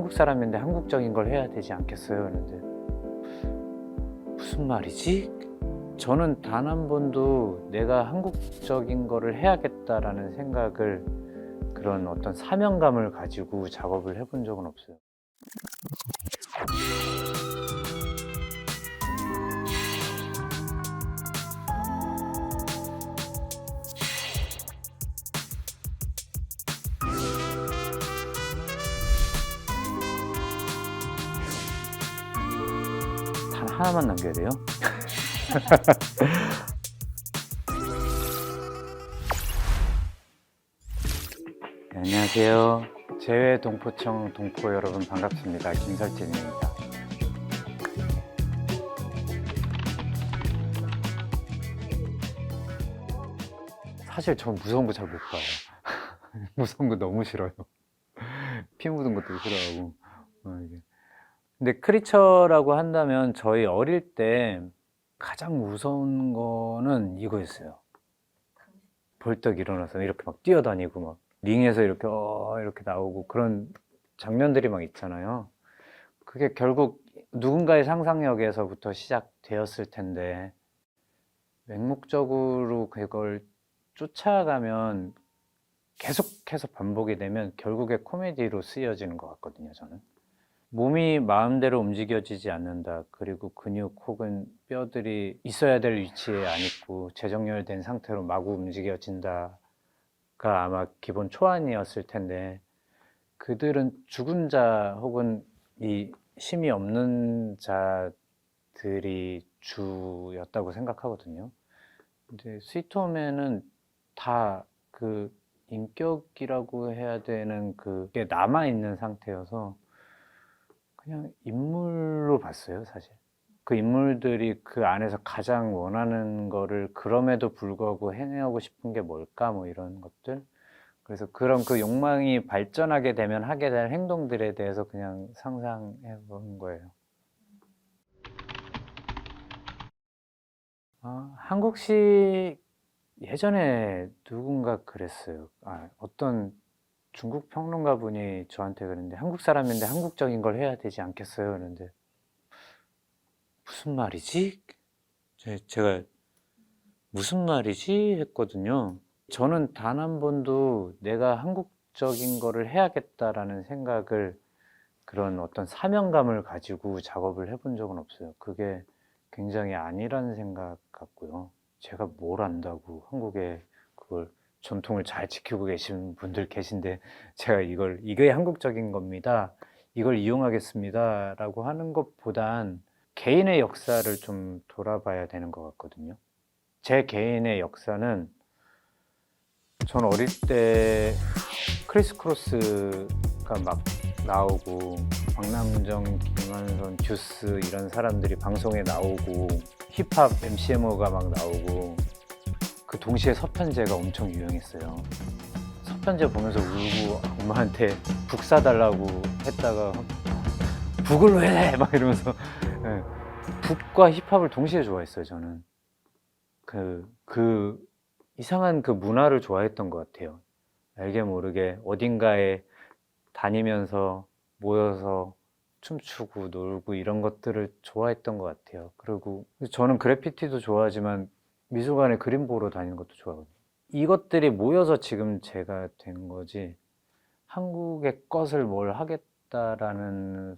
한국 사람인데 한국적인 걸 해야 되지 않겠어요? 그런데 무슨 말이지? 저는 단 한 번도 내가 한국적인 거를 해야겠다라는 생각을, 그런 어떤 사명감을 가지고 작업을 해본 적은 없어요. 단 하나만 남겨야 돼요? 네, 안녕하세요. 재외동포청 동포 여러분 반갑습니다. 김설진입니다. 사실 전 무서운 거 잘 못 봐요. 무서운 거 너무 싫어요. 피 묻은 것도 싫어하고. 이게. 근데 크리처라고 한다면 저희 어릴 때 가장 무서운 거는 이거였어요. 벌떡 일어나서 이렇게 막 뛰어다니고 막 링에서 이렇게 나오고 그런 장면들이 막 있잖아요. 그게 결국 누군가의 상상력에서부터 시작되었을 텐데 맹목적으로 그걸 쫓아가면 계속해서 반복이 되면 결국에 코미디로 쓰여지는 것 같거든요, 저는. 몸이 마음대로 움직여지지 않는다. 그리고 근육 혹은 뼈들이 있어야 될 위치에 안 있고 재정렬된 상태로 마구 움직여진다가 아마 기본 초안이었을 텐데, 그들은 죽은 자 혹은 이 힘이 없는 자들이 주였다고 생각하거든요. 근데 스위트홈에는 다 그 인격이라고 해야 되는 그게 남아있는 상태여서 그냥 인물로 봤어요, 사실. 그 인물들이 그 안에서 가장 원하는 거를 그럼에도 불구하고 해내고 싶은 게 뭘까, 뭐 이런 것들. 그래서 그런 그 욕망이 발전하게 되면 하게 될 행동들에 대해서 그냥 상상해 본 거예요. 한국식, 예전에 누군가 그랬어요. 어떤 중국 평론가 분이 저한테 그랬는데, 한국 사람인데 한국적인 걸 해야 되지 않겠어요? 그런데 무슨 말이지? 제가 무슨 말이지? 했거든요. 저는 단 한 번도 내가 한국적인 거를 해야겠다라는 생각을, 그런 어떤 사명감을 가지고 작업을 해본 적은 없어요. 그게 굉장히 아니라는 생각 같고요. 제가 뭘 안다고 한국의 그걸 전통을 잘 지키고 계신 분들 계신데, 제가 이게 한국적인 겁니다, 이걸 이용하겠습니다 라고 하는 것보단 개인의 역사를 좀 돌아봐야 되는 것 같거든요. 제 개인의 역사는, 전 어릴 때 크리스 크로스가 막 나오고 박남정, 김한선, 듀스 이런 사람들이 방송에 나오고 힙합 MCMO가 막 나오고, 그 동시에 서편제가 엄청 유행했어요. 서편제 보면서 울고 엄마한테 북 사달라고 했다가 북을 왜 해! 막 이러면서. 예, 북과 힙합을 동시에 좋아했어요, 저는. 그 이상한 그 문화를 좋아했던 것 같아요. 알게 모르게 어딘가에 다니면서 모여서 춤추고 놀고 이런 것들을 좋아했던 것 같아요. 그리고 저는 그래피티도 좋아하지만 미술관에 그림 보러 다니는 것도 좋아하거든요. 이것들이 모여서 지금 제가 된 거지, 한국의 것을 뭘 하겠다라는,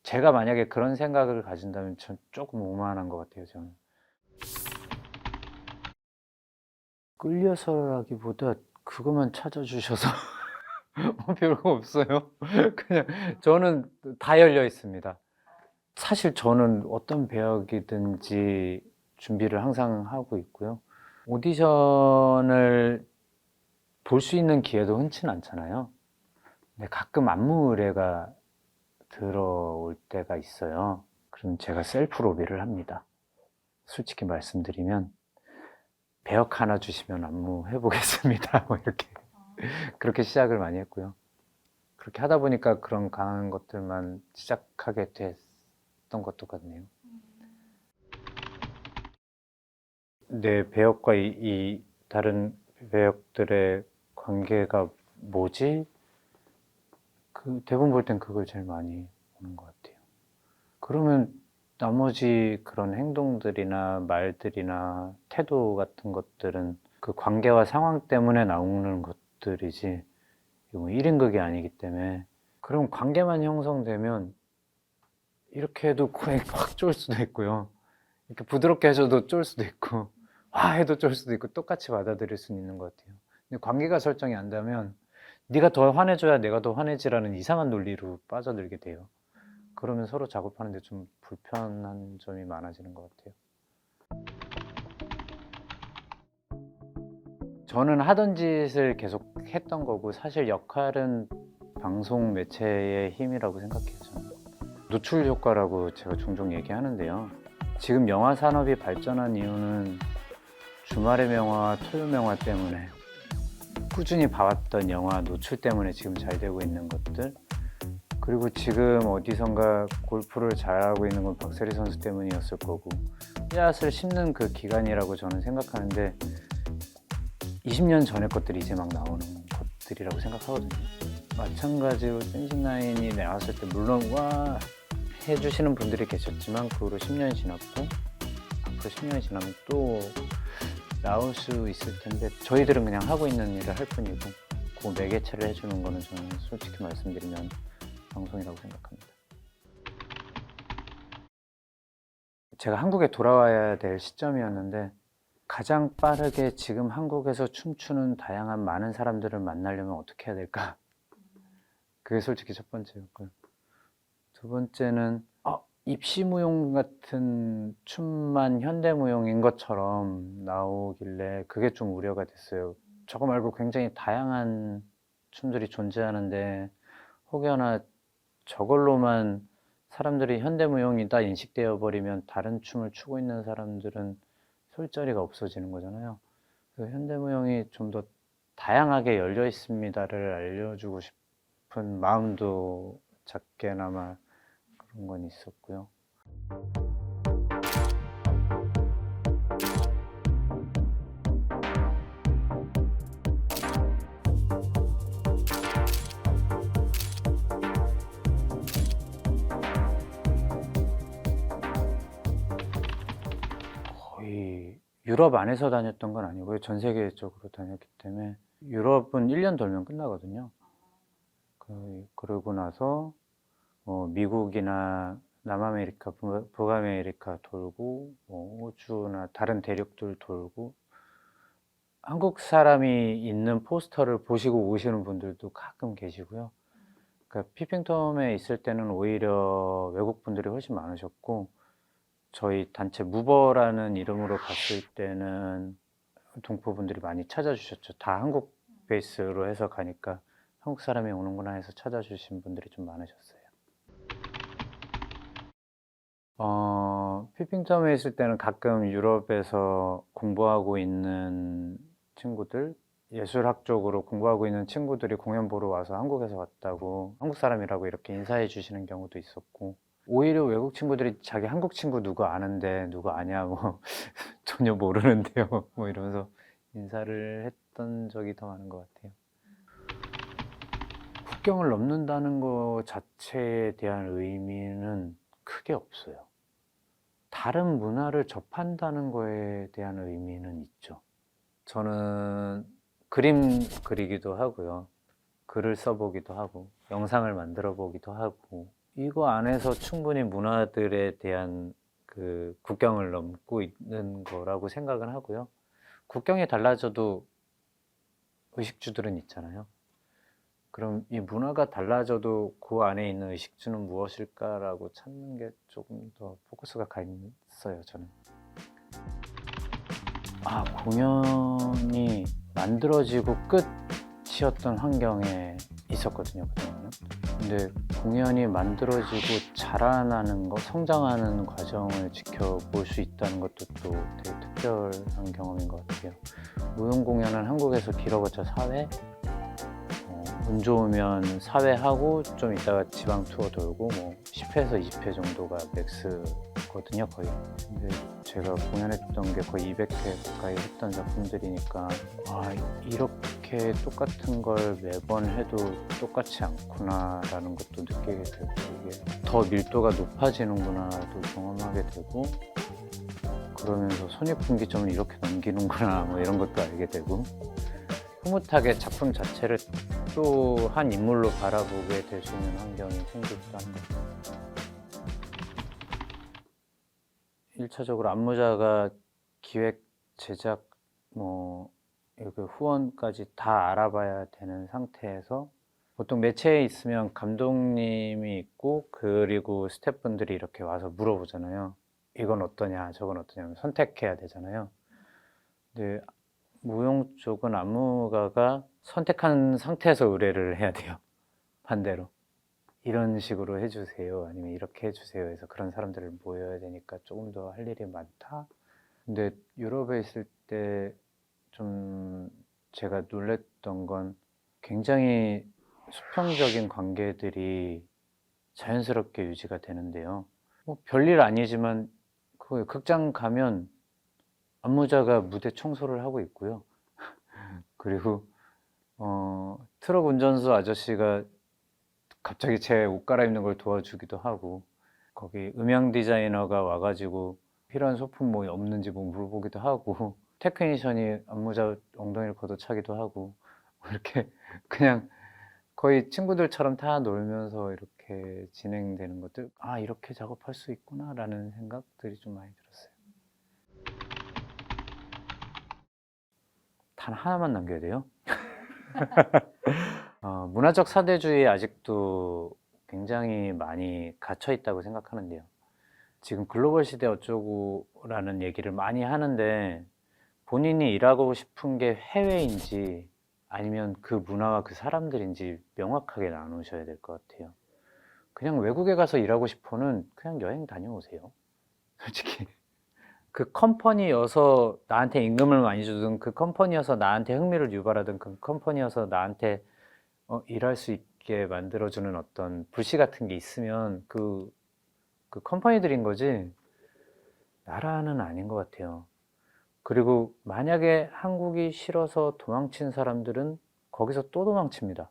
제가 만약에 그런 생각을 가진다면 전 조금 오만한 것 같아요, 저는. 끌려서라기보다 그것만 찾아주셔서 별거 없어요. 그냥 저는 다 열려 있습니다. 사실 저는 어떤 배역이든지 준비를 항상 하고 있고요. 오디션을 볼 수 있는 기회도 흔치는 않잖아요. 근데 가끔 안무 의뢰가 들어올 때가 있어요. 그럼 제가 셀프 로비를 합니다. 솔직히 말씀드리면, 배역 하나 주시면 안무 해보겠습니다, 뭐 이렇게. 그렇게 시작을 많이 했고요. 그렇게 하다 보니까 그런 강한 것들만 시작하게 됐던 것도 같네요. 내 배역과 이 다른 배역들의 관계가 뭐지? 대본 볼 땐 그걸 제일 많이 보는 것 같아요. 그러면 나머지 그런 행동들이나 말들이나 태도 같은 것들은 그 관계와 상황 때문에 나오는 것들이지, 뭐 1인극이 아니기 때문에. 그럼 관계만 형성되면 이렇게 해도 코에 확 쫄 수도 있고요. 이렇게 부드럽게 해줘도 쫄 수도 있고, 와 해도 쫄 수도 있고, 똑같이 받아들일 수는 있는 것 같아요. 근데 관계가 설정이 안 되면 네가 더 화내줘야 내가 더 화내지라는 이상한 논리로 빠져들게 돼요. 그러면 서로 작업하는데 좀 불편한 점이 많아지는 것 같아요. 저는 하던 짓을 계속 했던 거고, 사실 역할은 방송 매체의 힘이라고 생각해요. 저는 노출 효과라고 제가 종종 얘기하는데요. 지금 영화 산업이 발전한 이유는 주말의 명화와 토요 명화 때문에, 꾸준히 봐왔던 영화 노출 때문에 지금 잘 되고 있는 것들, 그리고 지금 어디선가 골프를 잘하고 있는 건 박세리 선수 때문이었을 거고, 씨앗을 심는 그 기간이라고 저는 생각하는데, 20년 전의 것들이 이제 막 나오는 것들이라고 생각하거든요. 마찬가지로 센신나인이 나왔을 때 물론 와 해주시는 분들이 계셨지만, 그 후로 10년이 지났고 앞으로 10년이 지나면 또 나올 수 있을 텐데, 저희들은 그냥 하고 있는 일을 할 뿐이고, 그 매개체를 해주는 거는 저는 솔직히 말씀드리면 방송이라고 생각합니다. 제가 한국에 돌아와야 될 시점이었는데, 가장 빠르게 지금 한국에서 춤추는 다양한 많은 사람들을 만나려면 어떻게 해야 될까? 그게 솔직히 첫 번째였고요. 두 번째는 입시무용 같은 춤만 현대무용인 것처럼 나오길래 그게 좀 우려가 됐어요. 저거 말고 굉장히 다양한 춤들이 존재하는데, 혹여나 저걸로만 사람들이 현대무용이다 인식되어 버리면 다른 춤을 추고 있는 사람들은 솔자리가 없어지는 거잖아요. 그래서 현대무용이 좀 더 다양하게 열려 있습니다를 알려주고 싶은 마음도 작게나마 그런 건 있었고요. 거의 유럽 안에서 다녔던 건 아니고요. 전 세계적으로 다녔기 때문에. 유럽은 1년 돌면 끝나거든요. 그러고 나서 미국이나 남아메리카, 북아메리카 돌고, 호주나 다른 대륙들 돌고, 한국 사람이 있는 포스터를 보시고 오시는 분들도 가끔 계시고요. 그러니까 피핑톰에 있을 때는 오히려 외국 분들이 훨씬 많으셨고, 저희 단체 무버라는 이름으로 갔을 때는 동포분들이 많이 찾아주셨죠. 다 한국 베이스로 해서 가니까 한국 사람이 오는구나 해서 찾아주신 분들이 좀 많으셨어요. 피핑점에 있을 때는 가끔 유럽에서 공부하고 있는 친구들, 예술학 쪽으로 공부하고 있는 친구들이 공연 보러 와서 한국에서 왔다고, 한국 사람이라고 이렇게 인사해 주시는 경우도 있었고, 오히려 외국 친구들이 자기 한국 친구 누구 아는데 누구 아냐, 뭐 전혀 모르는데요, 뭐 이러면서 인사를 했던 적이 더 많은 것 같아요. 국경을 넘는다는 것 자체에 대한 의미는 크게 없어요. 다른 문화를 접한다는 거에 대한 의미는 있죠. 저는 그림 그리기도 하고요. 글을 써보기도 하고, 영상을 만들어 보기도 하고, 이거 안에서 충분히 문화들에 대한 그 국경을 넘고 있는 거라고 생각은 하고요. 국경이 달라져도 의식주들은 있잖아요. 그럼 이 문화가 달라져도 그 안에 있는 의식주는 무엇일까라고 찾는 게 조금 더 포커스가 가 있어요, 저는. 공연이 만들어지고 끝이었던 환경에 있었거든요, 그동안은. 근데 공연이 만들어지고 자라나는 거, 성장하는 과정을 지켜볼 수 있다는 것도 또 되게 특별한 경험인 것 같아요. 무용 공연은 한국에서 길어봤자 4회? 운 좋으면 4회 하고 좀 이따가 지방 투어 돌고, 뭐 10회에서 20회 정도가 맥스거든요, 거의. 근데 제가 공연했던 게 거의 200회 가까이 했던 작품들이니까, 이렇게 이렇게 똑같은 걸 매번 해도 똑같지 않구나라는 것도 느끼게 되고, 이게 더 밀도가 높아지는구나도 경험하게 되고, 그러면서 손익분기점을 이렇게 넘기는구나 뭐 이런 것도 알게 되고, 흐뭇하게 작품 자체를 또 한 인물로 바라보게 될 수 있는 환경이 생기기도 하는 것 같아요. 1차적으로 안무자가 기획, 제작, 뭐 이렇게 후원까지 다 알아봐야 되는 상태에서, 보통 매체에 있으면 감독님이 있고 그리고 스태프분들이 이렇게 와서 물어보잖아요. 이건 어떠냐, 저건 어떠냐, 선택해야 되잖아요. 근데 무용 쪽은 안무가가 선택한 상태에서 의뢰를 해야 돼요. 반대로 이런 식으로 해주세요, 아니면 이렇게 해주세요 해서 그런 사람들을 모여야 되니까 조금 더 할 일이 많다. 근데 유럽에 있을 때 좀 제가 놀랬던 건, 굉장히 수평적인 관계들이 자연스럽게 유지가 되는데요. 뭐 별일 아니지만 그 극장 가면 안무자가 무대 청소를 하고 있고요. 그리고 트럭 운전수 아저씨가 갑자기 제 옷 갈아입는 걸 도와주기도 하고, 거기 음향 디자이너가 와가지고 필요한 소품 뭐 없는지 뭐 물어보기도 하고, 테크니션이 안무자 엉덩이를 걷어차기도 하고, 이렇게 그냥 거의 친구들처럼 다 놀면서 이렇게 진행되는 것들, 아 이렇게 작업할 수 있구나 라는 생각들이 좀 많이 들었어요. 단 하나만 남겨야 돼요. 문화적 사대주의에 아직도 굉장히 많이 갇혀 있다고 생각하는데요. 지금 글로벌 시대 어쩌고라는 얘기를 많이 하는데, 본인이 일하고 싶은 게 해외인지 아니면 그 문화와 그 사람들인지 명확하게 나누셔야 될 것 같아요. 그냥 외국에 가서 일하고 싶어는 그냥 여행 다녀오세요. 솔직히 그 컴퍼니여서 나한테 임금을 많이 주든, 그 컴퍼니여서 나한테 흥미를 유발하든, 그 컴퍼니여서 나한테 일할 수 있게 만들어주는 어떤 불씨 같은 게 있으면 그 컴퍼니들인 거지 나라는 아닌 것 같아요. 그리고 만약에 한국이 싫어서 도망친 사람들은 거기서 또 도망칩니다.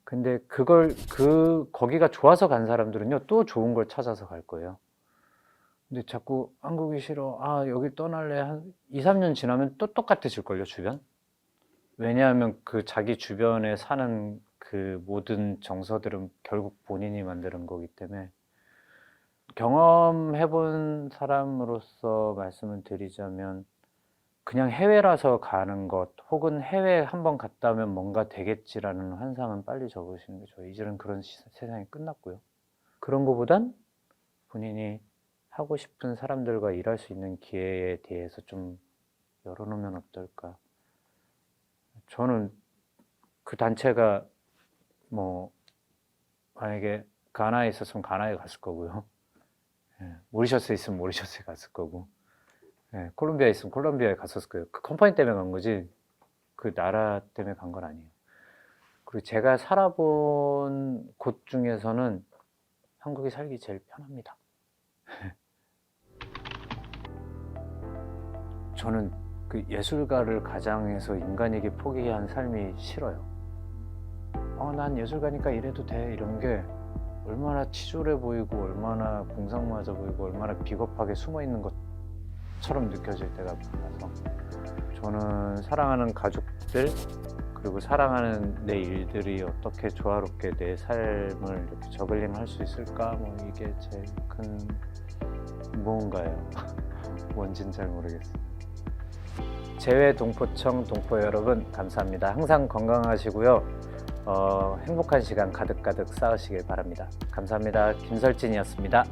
근데 거기가 좋아서 간 사람들은요, 또 좋은 걸 찾아서 갈 거예요. 근데 자꾸 한국이 싫어, 아 여기 떠날래, 한 2, 3년 지나면 또 똑같아질걸요, 주변? 왜냐하면 그 자기 주변에 사는 그 모든 정서들은 결국 본인이 만드는 거기 때문에, 경험해본 사람으로서 말씀을 드리자면, 그냥 해외라서 가는 것, 혹은 해외에 한번 갔다 오면 뭔가 되겠지라는 환상은 빨리 접으시는 게 좋아요. 이제는 그런 세상이 끝났고요. 그런 거보단 본인이 하고 싶은 사람들과 일할 수 있는 기회에 대해서 좀 열어놓으면 어떨까. 저는 그 단체가 뭐 만약에 가나에 있었으면 가나에 갔을 거고요. 모리셔스에 있으면 모리셔스에 갔을 거고, 콜롬비아에 있으면 콜롬비아에 갔었을 거예요. 그 컴퍼니 때문에 간 거지 그 나라 때문에 간 건 아니에요. 그리고 제가 살아본 곳 중에서는 한국이 살기 제일 편합니다. 저는 그 예술가를 가장해서 인간에게 포기한 삶이 싫어요. 난 예술가니까 이래도 돼, 이런 게 얼마나 치졸해 보이고, 얼마나 공상맞아 보이고, 얼마나 비겁하게 숨어 있는 것처럼 느껴질 때가 많아서, 저는 사랑하는 가족들, 그리고 사랑하는 내 일들이 어떻게 조화롭게 내 삶을 이렇게 저글링 할 수 있을까, 뭐 이게 제일 큰 무언가예요. 뭔진 잘 모르겠어요. 재외 동포청 동포 여러분, 감사합니다. 항상 건강하시고요. 행복한 시간 가득가득 쌓으시길 바랍니다. 감사합니다. 김설진이었습니다.